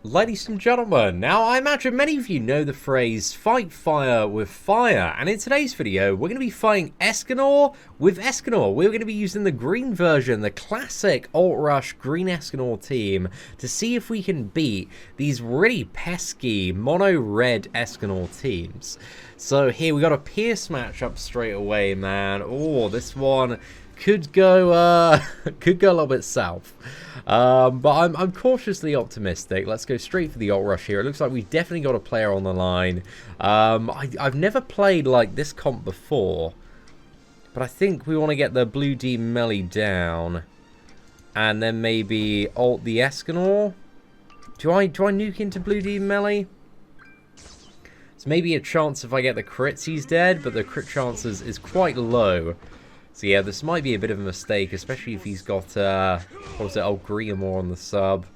Ladies and gentlemen, now I imagine many of you know the phrase fight fire with fire, and in today's video we're going to be fighting Escanor with Escanor. We're going to be using the green version, the classic Ult Rush Green Escanor team, to see if we can beat these really pesky mono red Escanor teams. So here we got a Pierce matchup straight away, man. Oh, this one could go a little bit south, but I'm cautiously optimistic. Let's go straight for the Ult Rush here. It looks like we've definitely got a player on the line. I've never played like this comp before, but I think we want to get the blue D melee down, and then maybe ult the Escanor. Do I nuke into blue D melee? It's maybe a chance if I get the crits he's dead, but the crit chances is quite low. So yeah, this might be a bit of a mistake, especially if he's got, what was it, Ult Griamore on the sub.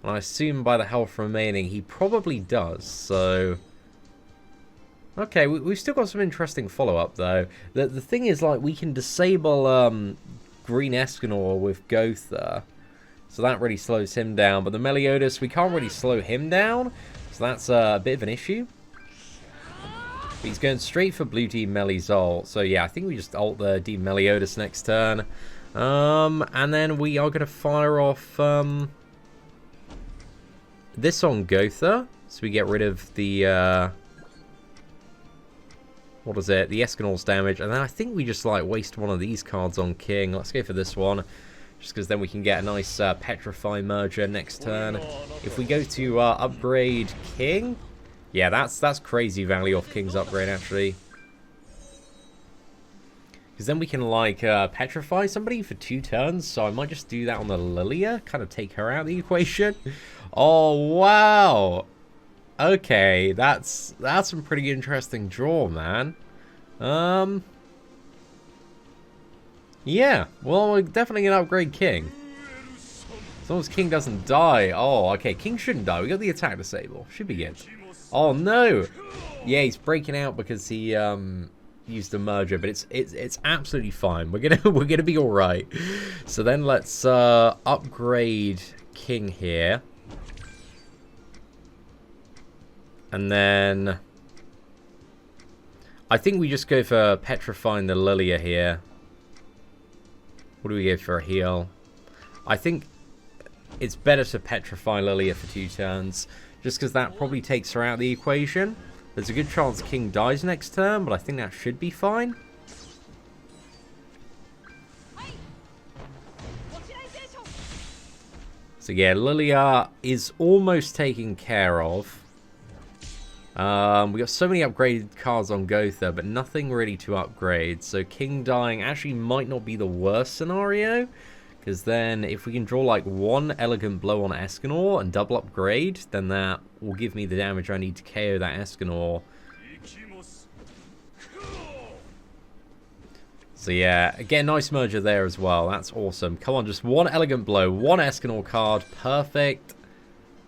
And I assume by the health remaining, he probably does, so... Okay, we've still got some interesting follow-up, though. The thing is, like, we can disable Green Escanor with Gowthers, so that really slows him down. But the Meliodas, we can't really slow him down, so that's a bit of an issue. But he's going straight for blue D Melee's ult. So yeah, I think we just ult the D Meliodas next turn. And then we are going to fire off this on Gowthers. So we get rid of the, what is it? The Escanor's damage. And then I think we just like waste one of these cards on King. Let's go for this one. Just because then we can get a nice Petrify merger next turn. If we go to upgrade King... Yeah, that's crazy value off King's upgrade, actually. Because then we can, like, petrify somebody for 2 turns, so I might just do that on the Lilia, kind of take her out of the equation. Oh, wow! Okay, that's some pretty interesting draw, man. Yeah, well, we're definitely going to upgrade King. As long as King doesn't die. Oh, okay, King shouldn't die. We got the attack disable. Should be good. Oh no! Yeah, he's breaking out because he used a merger, but it's absolutely fine. We're gonna be all right. So then let's upgrade King here, and then I think we just go for petrifying the Lilia here. What do we go for a heal? I think it's better to petrify Lilia for 2 turns. Just because that probably takes her out of the equation. There's a good chance King dies next turn, but I think that should be fine. So yeah, Lilia is almost taken care of. We got so many upgraded cards on Gowthers, but nothing really to upgrade. So King dying actually might not be the worst scenario. Because then, if we can draw like 1 elegant blow on Escanor and double upgrade, then that will give me the damage I need to KO that Escanor. So yeah, again, nice merger there as well. That's awesome. Come on, just 1 elegant blow, 1 Escanor card, perfect.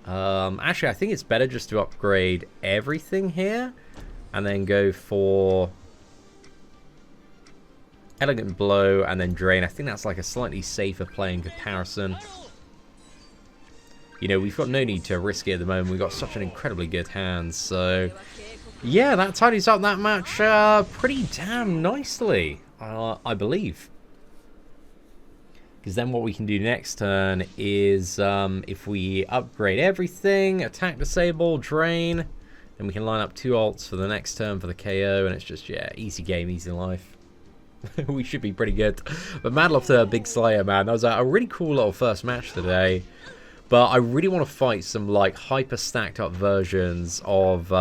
Actually, I think it's better just to upgrade everything here, and then go for Elegant Blow and then Drain. I think that's like a slightly safer play in comparison. You know, we've got no need to risk it at the moment. We've got such an incredibly good hand. So, yeah, that tidies up that match pretty damn nicely, I believe. Because then what we can do next turn is if we upgrade everything, attack, disable, drain, then we can line up 2 ults for the next turn for the KO. And it's just, yeah, easy game, easy life. We should be pretty good. But mad love to Big Slayer, man. That was a really cool little first match today. But I really want to fight some like hyper stacked up versions of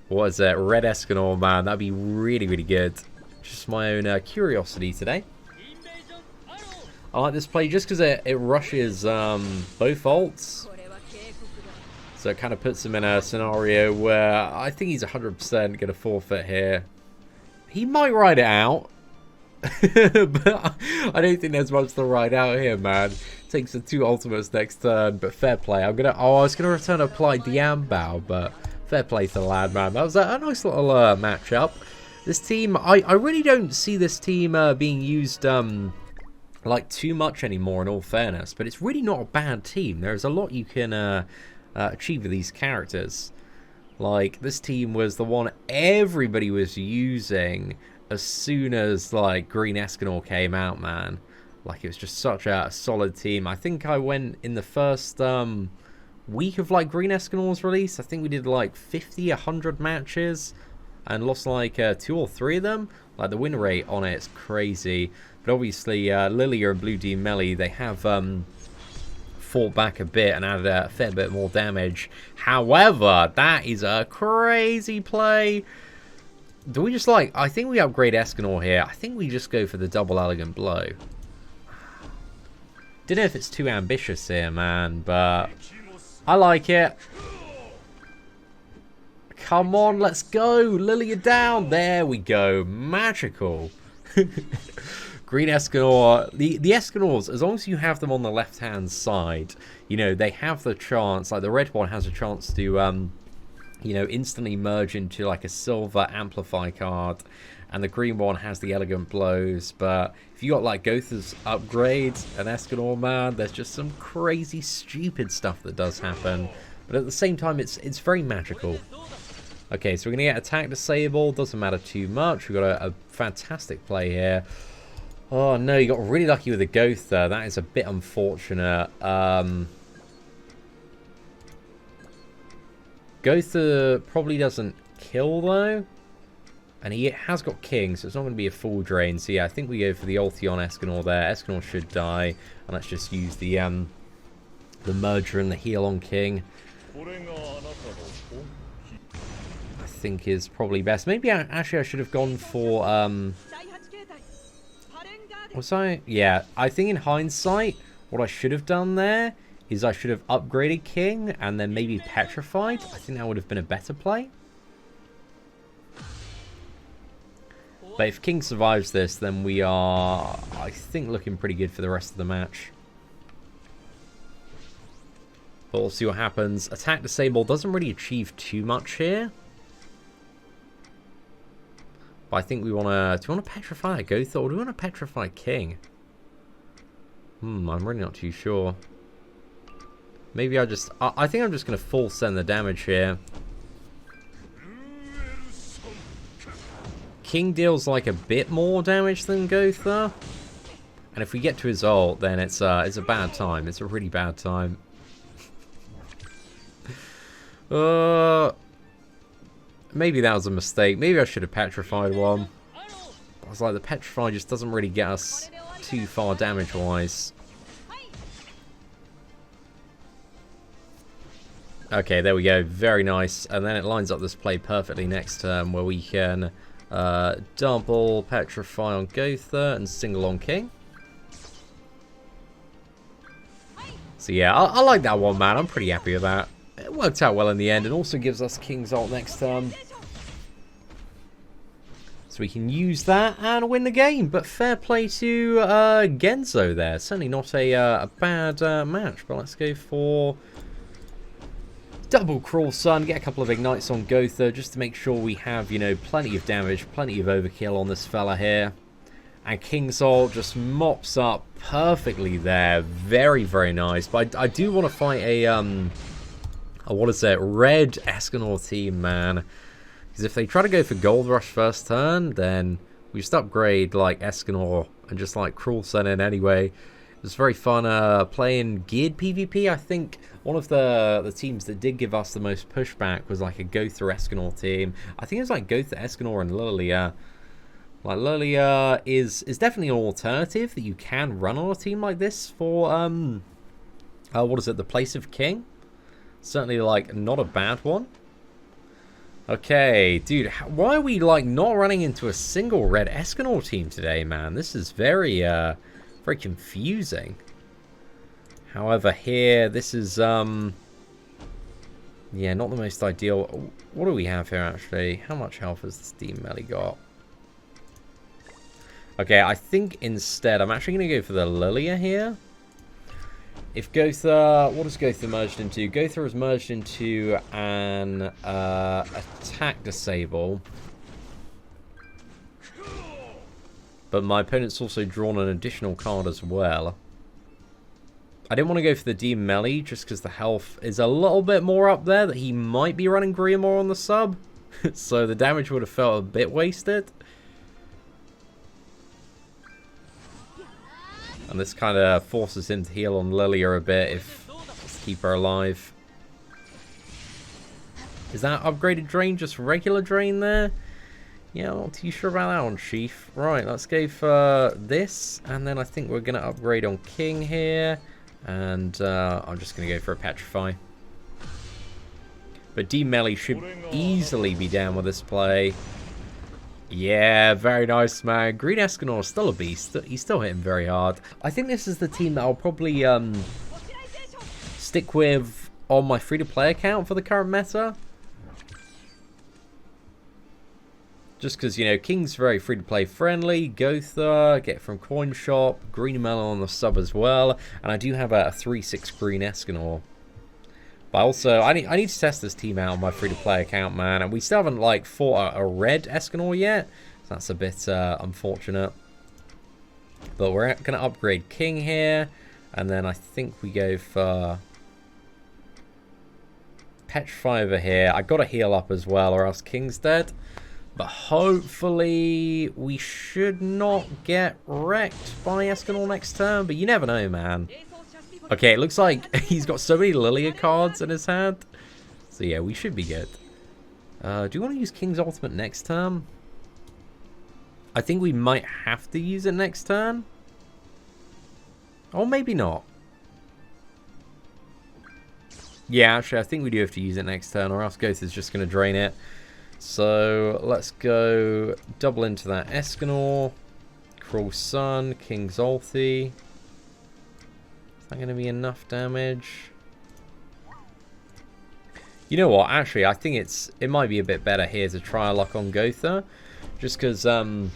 what is it? Red Escanor, man. That'd be really, really good. Just my own curiosity today. I like this play just because it rushes both ults. So it kind of puts him in a scenario where I think he's 100% going to forfeit here. He might ride it out, but I don't think there's much to ride out here, man. Takes the 2 ultimates next turn, but fair play. I was gonna return applied the Ambao, but fair play to the lad, man. That was a nice little matchup. This team, I really don't see this team being used like too much anymore, in all fairness, but it's really not a bad team. There's a lot you can achieve with these characters. Like, this team was the one everybody was using as soon as, like, Green Escanor came out, man. Like, it was just such a solid team. I think I went in the first week of, like, Green Escanor's release. I think we did, like, 50, 100 matches and lost, like, 2 or 3 of them. Like, the win rate on it is crazy. But obviously, Lilia and Blue D Melee, they have fought back a bit and added a fair bit more damage. However, that is a crazy play. Do we just, like, I think we upgrade Escanor here. I think we just go for the double elegant blow. Don't know if it's too ambitious here, man, but I like it. Come on, let's go. Lilia down. There we go. Magical. Green Escanor, the Escanors, as long as you have them on the left-hand side, you know, they have the chance, like the red one has a chance to, you know, instantly merge into like a silver amplify card, and the green one has the elegant blows. But if you got like Gowthers upgrades and Escanor, man, there's just some crazy stupid stuff that does happen. But at the same time, it's very magical. Okay, so we're going to get attack disable, doesn't matter too much. We've got a fantastic play here. Oh no, you got really lucky with the Gowther. That is a bit unfortunate. Gowther probably doesn't kill though. And he has got King, so it's not going to be a full drain. So yeah, I think we go for the ulti on Escanor there. Escanor should die. And let's just use the merger and the heal on King. I think is probably best. Maybe actually I should have gone for... was I? Yeah, I think in hindsight, what I should have done there is I should have upgraded King and then maybe petrified. I think that would have been a better play. But if King survives this, then we are, I think, looking pretty good for the rest of the match. But we'll see what happens. Attack disable doesn't really achieve too much here. But I think we want to... Do we want to petrify a Gowther or do we want to petrify King? I'm really not too sure. Maybe I just... I think I'm just going to full send the damage here. King deals like a bit more damage than Gowther. And if we get to his ult, then it's a bad time. It's a really bad time. Maybe that was a mistake. Maybe I should have petrified one. I was like, the petrify just doesn't really get us too far damage-wise. Okay, there we go. Very nice. And then it lines up this play perfectly next turn where we can double petrify on Gowther and single on King. So yeah, I like that one, man. I'm pretty happy with that. It worked out well in the end, and also gives us King's ult next turn. So we can use that and win the game. But fair play to Genzo there. Certainly not a bad match. But let's go for double Cruel Sun. Get a couple of ignites on Gowther just to make sure we have, you know, plenty of damage, plenty of overkill on this fella here. And King's ult just mops up perfectly there. Very, very nice. But I do want to fight a what is it? Red Escanor team, man. Because if they try to go for Gold Rush first turn, then we just upgrade like Escanor and just like Cruel Sun in anyway. It was very fun playing geared PvP. I think one of the teams that did give us the most pushback was like a Gowther Escanor team. I think it was like Gowther Escanor and Lilia. Like Lilia is definitely an alternative that you can run on a team like this for what is it? The place of King. Certainly, like, not a bad one. Okay, dude, why are we, like, not running into a single Red Escanor team today, man? This is very, very confusing. However, here, this is, yeah, not the most ideal. What do we have here, actually? How much health has this Steam Melee got? Okay, I think instead, I'm actually going to go for the Lilia here. If Gowther, what has Gowther merged into? Gowther has merged into an attack disable. But my opponent's also drawn an additional card as well. I didn't want to go for the Demon Melee just because the health is a little bit more up there, that he might be running Grimmore on the sub. So the damage would have felt a bit wasted. And this kind of forces him to heal on Lilia a bit if to keep her alive. Is that upgraded drain just regular drain there? Yeah, I'm not too sure about that one, Chief. Right, let's go for this. And then I think we're going to upgrade on King here. And I'm just going to go for a Petrify. But D-Melee should easily be down with this play. Yeah, very nice, man. Green Escanor is still a beast. He's still hitting very hard. I think this is the team that I'll probably stick with on my free-to-play account for the current meta. Just because, you know, King's very free-to-play friendly. Gowthers, get from Coin Shop. Green Melon on the sub as well. And I do have a 3/6 Green Escanor. But also, I need to test this team out on my free-to-play account, man. And we still haven't, like, fought a Red Escanor yet. So that's a bit unfortunate. But we're going to upgrade King here. And then I think we go for Petrify over here. I got to heal up as well, or else King's dead. But hopefully we should not get wrecked by Escanor next turn. But you never know, man. Okay, it looks like he's got so many Lilia cards in his hand. So yeah, we should be good. Do you want to use King's Ultimate next turn? I think we might have to use it next turn. Or maybe not. Yeah, actually, I think we do have to use it next turn, or else Gowthers is just going to drain it. So let's go double into that Escanor, Cruel Sun, King's Ulti. Is that going to be enough damage? You know what? Actually, I think it might be a bit better here to try a luck on Gowthers, just because the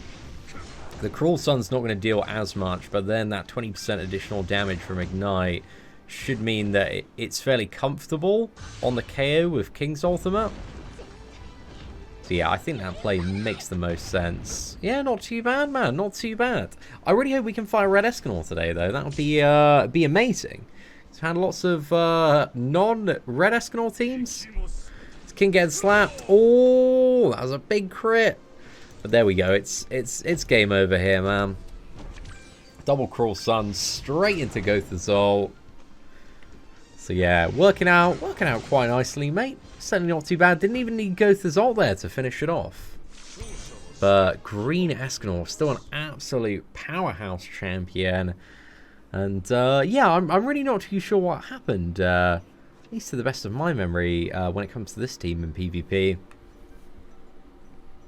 Cruel Sun's not going to deal as much, but then that 20% additional damage from Ignite should mean that it's fairly comfortable on the KO with King's Ultimate. So yeah, I think that play makes the most sense. Yeah, not too bad, man. Not too bad. I really hope we can fight Red Escanor today, though. That would be amazing. We've had lots of non-Red Escanor teams. Is King getting slapped? Oh, that was a big crit. But there we go. It's game over here, man. Double Cruel Sun straight into Gowthers ult. So yeah, working out quite nicely, mate. Certainly not too bad. Didn't even need Gowthers ult there to finish it off. But Green Escanor, still an absolute powerhouse champion. And yeah, I'm really not too sure what happened. At least to the best of my memory, when it comes to this team in PvP.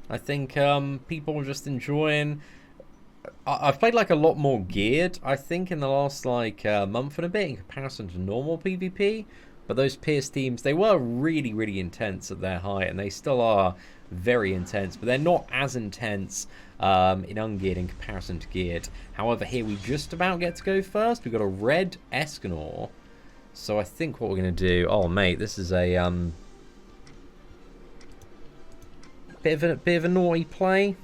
I think people are just enjoying... I've played like a lot more geared, I think, in the last like month and a bit in comparison to normal PvP. But those Pierce teams, they were really, really intense at their height, and they still are very intense. But they're not as intense in ungeared in comparison to geared. However, here we just about get to go first. We've got a Red Escanor. So I think what we're going to do... Oh, mate, this is a bit of a naughty play.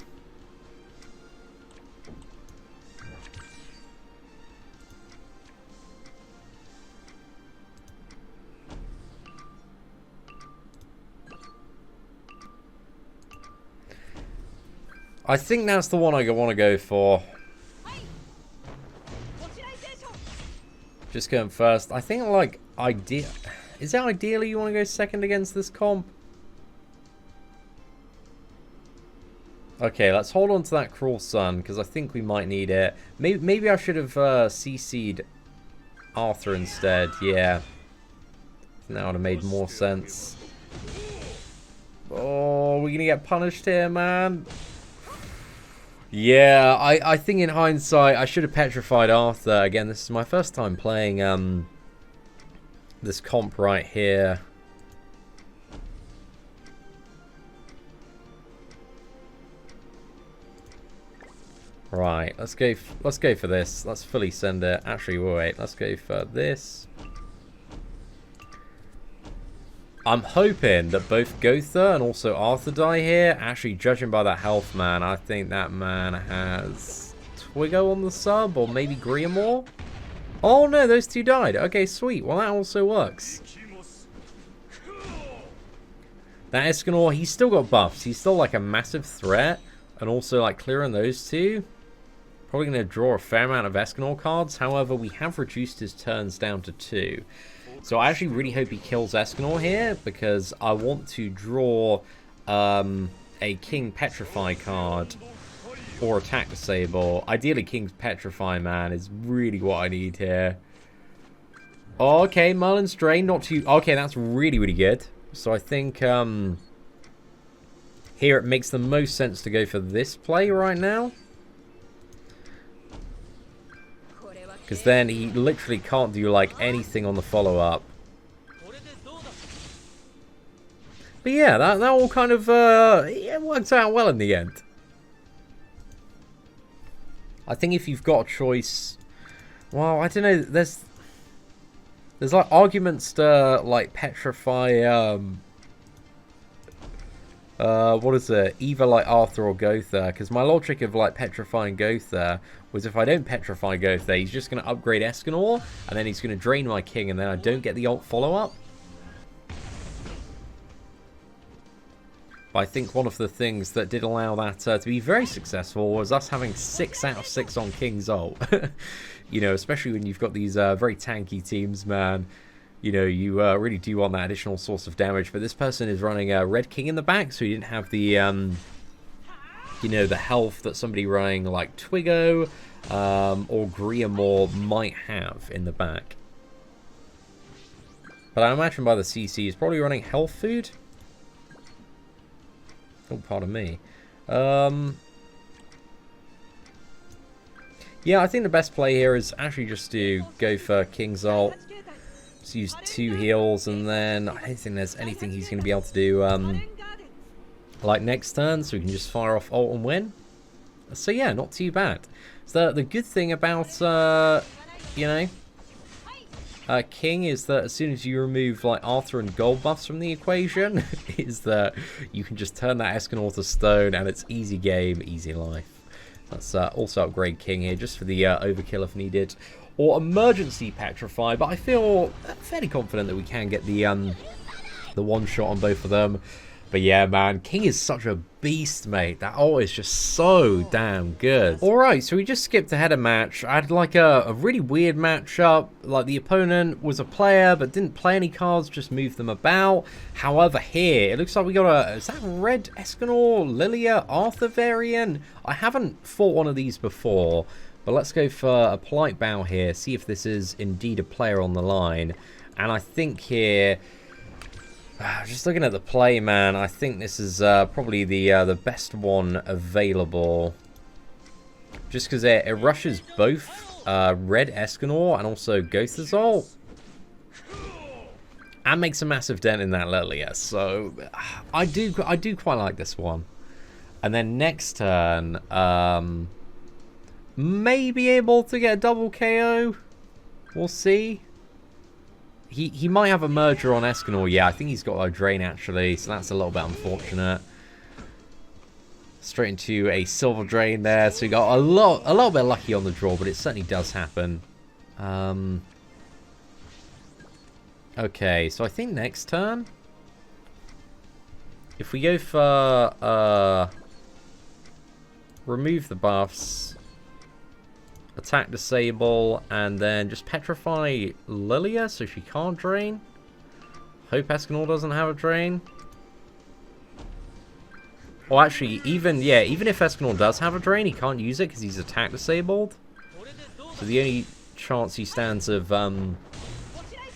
I think that's the one I want to go for. Just going first. I think, like, is that ideally you want to go second against this comp? Okay, let's hold on to that Cruel Sun, because I think we might need it. Maybe I should have CC'd Arthur instead. Yeah. That would have made more sense. Oh, we're going to get punished here, man. Yeah, I think in hindsight, I should have petrified Arthur. Again, this is my first time playing this comp right here. Right, let's go for this. Let's fully send it. Actually, wait, let's go for this. I'm hoping that both Gowthers and also Arthur die here. Actually, judging by that health, man, I think that man has Twigo on the sub, or maybe Griamore? Oh no, those two died. Okay, sweet. Well, that also works. That Escanor, he's still got buffs. He's still like a massive threat. And also like clearing those two. Probably going to draw a fair amount of Escanor cards. However, we have reduced his turns down to 2. So I actually really hope he kills Escanor here, because I want to draw a King Petrify card or Attack Disable. Ideally, King's Petrify, man, is really what I need here. Okay, Merlin's Drain, not too... Okay, that's really, really good. So I think here it makes the most sense to go for this play right now. Because then he literally can't do like anything on the follow-up. But yeah, that all kind of yeah, worked out well in the end. I think if you've got a choice, well, I don't know. There's like arguments to like petrify. What is it? Either like Arthur or Gowther. Because my logic of like petrifying Gowther was if I don't petrify Gowther, he's just going to upgrade Escanor, and then he's going to drain my king, and then I don't get the ult follow-up. But I think one of the things that did allow that to be very successful was us having 6 out of 6 on King's ult. You know, especially when you've got these very tanky teams, man. You know, you really do want that additional source of damage. But this person is running a Red King in the back, so he didn't have the, you know, the health that somebody running like Twigo or Griamore might have in the back. But I imagine by the CC, he's probably running health food. Oh, pardon me. Yeah, I think the best play here is actually just to go for King's ult. Just use 2 heals, and then I don't think there's anything he's going to be able to do like next turn, so we can just fire off ult and win. So yeah, not too bad. So the good thing about, you know, King is that as soon as you remove like Arthur and gold buffs from the equation, is that you can just turn that Escanor to stone, and it's easy game, easy life. Let's also upgrade King here just for the overkill if needed, or emergency petrify. But I feel fairly confident that we can get the one shot on both of them. But yeah, man, King is such a beast, mate. That ult is just so damn good. Alright, so we just skipped ahead a match. I had like a really weird matchup. Like the opponent was a player but didn't play any cards, just moved them about. However, here, it looks like we got a... Is that Red Escanor Lilia Arthur variant? I haven't fought one of these before. But let's go for a polite bow here. See if this is indeed a player on the line. And I think here... Just looking at the play, man, I think this is probably the best one available. Just because it rushes both Red Escanor and also Gowthers ult. And makes a massive dent in that Lilia. So I do quite like this one. And then next turn, may be able to get a double KO. We'll see. He might have a merger on Escanor. Yeah, I think he's got a drain actually, so that's a little bit unfortunate. Straight into a silver drain there, so we got a little bit lucky on the draw, but it certainly does happen. Okay, so I think next turn, if we go for remove the buffs, attack disable, and then just petrify Lilia so she can't drain. Hope Escanor doesn't have a drain. Or actually, even if Escanor does have a drain, he can't use it because he's attack disabled. So the only chance he stands of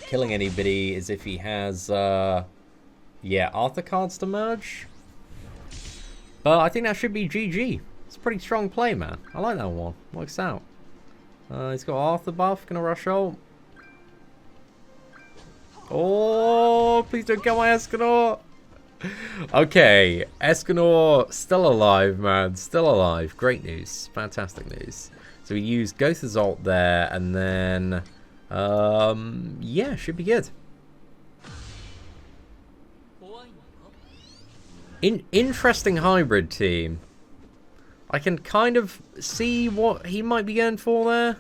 killing anybody is if he has yeah, Arthur cards to merge. But I think that should be GG. It's a pretty strong play, man. I like that one. Works out. He's got Arthur buff. Gonna rush ult. Oh, please don't kill my Escanor. Okay, Escanor still alive, man. Still alive. Great news. Fantastic news. So we use Gowthers ult there, and then yeah, should be good. Interesting hybrid team. I can kind of see what he might be going for there.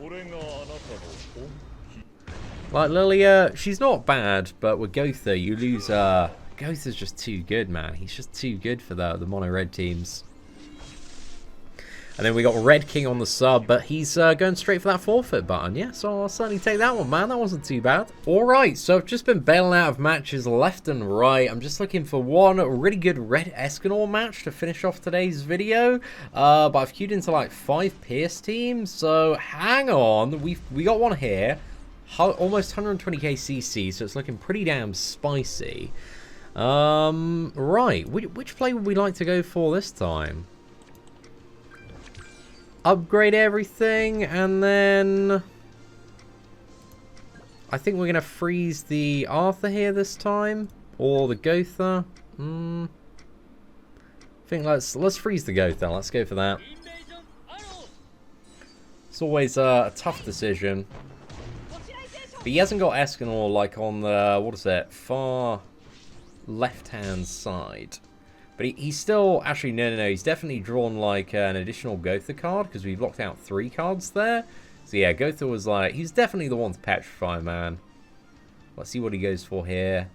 Like, Lilia, she's not bad, but with Gowther, you lose... Gowther's just too good, man. He's just too good for the mono-red teams. And then we got Red King on the sub, but he's going straight for that forfeit button. Yeah, so I'll certainly take that one, man. That wasn't too bad. Alright, so I've just been bailing out of matches left and right. I'm just looking for one really good Red Escanor match to finish off today's video. But I've queued into like 5 Pierce teams, so hang on. We got one here. Almost 120k CC, so it's looking pretty damn spicy. Right, which play would we like to go for this time? Upgrade everything, and then I think we're gonna freeze the Arthur here this time, or the Gowther. I think let's freeze the Gowther. Let's go for that. It's always a tough decision, but he hasn't got Escanor like on the what is it, far left-hand side. But he's still... Actually, no. He's definitely drawn, like, an additional Gowther card, because we've locked out 3 cards there. So, yeah, Gowther was, like... He's definitely the one to petrify, man. Let's see what he goes for here.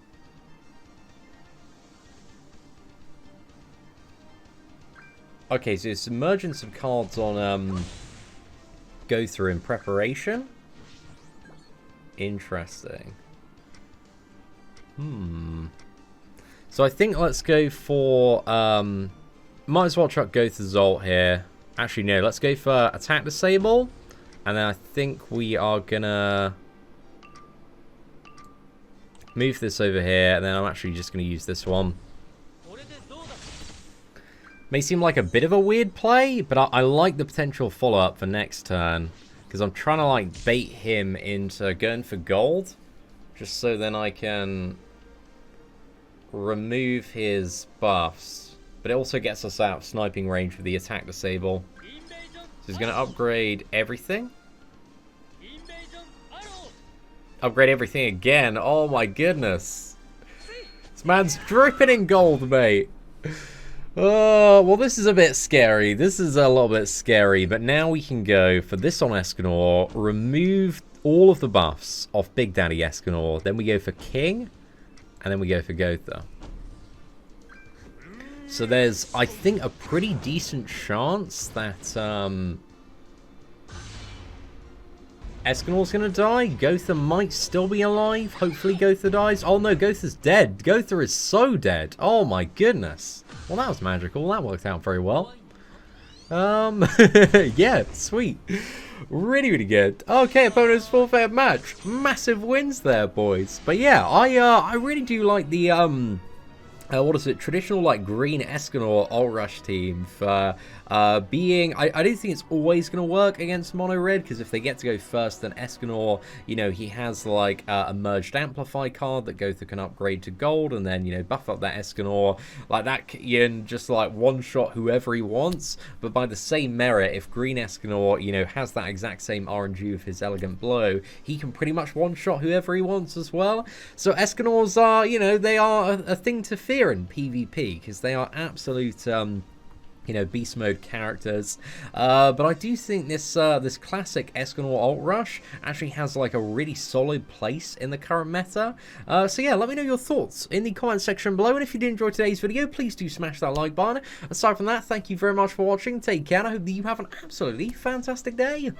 Okay, so it's emergence of cards on, Gowther in preparation. Interesting. So I think let's go for, might as well chuck Gowther's ult here. Actually, no, let's go for attack disable. And then I think we are gonna move this over here. And then I'm actually just gonna use this one. May seem like a bit of a weird play, but I like the potential follow-up for next turn. Because I'm trying to, like, bait him into going for gold. Just so then I can... remove his buffs, but it also gets us out of sniping range with the attack disable. So he's going to upgrade everything. Upgrade everything again. Oh my goodness. This man's dripping in gold, mate. Oh, well, this is a bit scary. This is a little bit scary, but now we can go for this on Escanor, remove all of the buffs off Big Daddy Escanor, then we go for King, and then we go for Gowther. So there's, I think, a pretty decent chance that Escanor's going to die. Gowther might still be alive. Hopefully Gowther dies. Oh no, Gowther's dead. Gowther is so dead. Oh my goodness. Well, that was magical. That worked out very well. Yeah, sweet. Really, really good. Okay, opponent's forfeit match. Massive wins there, boys. But yeah, I really do like the what is it? Traditional like Green Escanor Ult Rush team for being. I don't think it's always going to work against mono red, because if they get to go first, then Escanor, you know, he has like a merged amplify card that Gowther can upgrade to gold, and then, you know, buff up that Escanor like that. You can just like one shot whoever he wants. But by the same merit, if Green Escanor, you know, has that exact same RNG of his elegant blow, he can pretty much one shot whoever he wants as well. So Escanors are, you know, they are a thing to fear in PvP, because they are absolute you know, beast mode characters. But I do think this this classic Escanor Ult Rush actually has like a really solid place in the current meta. So yeah, let me know your thoughts in the comment section below, and if you did enjoy today's video, please do smash that like button. Aside from that, thank you very much for watching. Take care, and I hope that you have an absolutely fantastic day.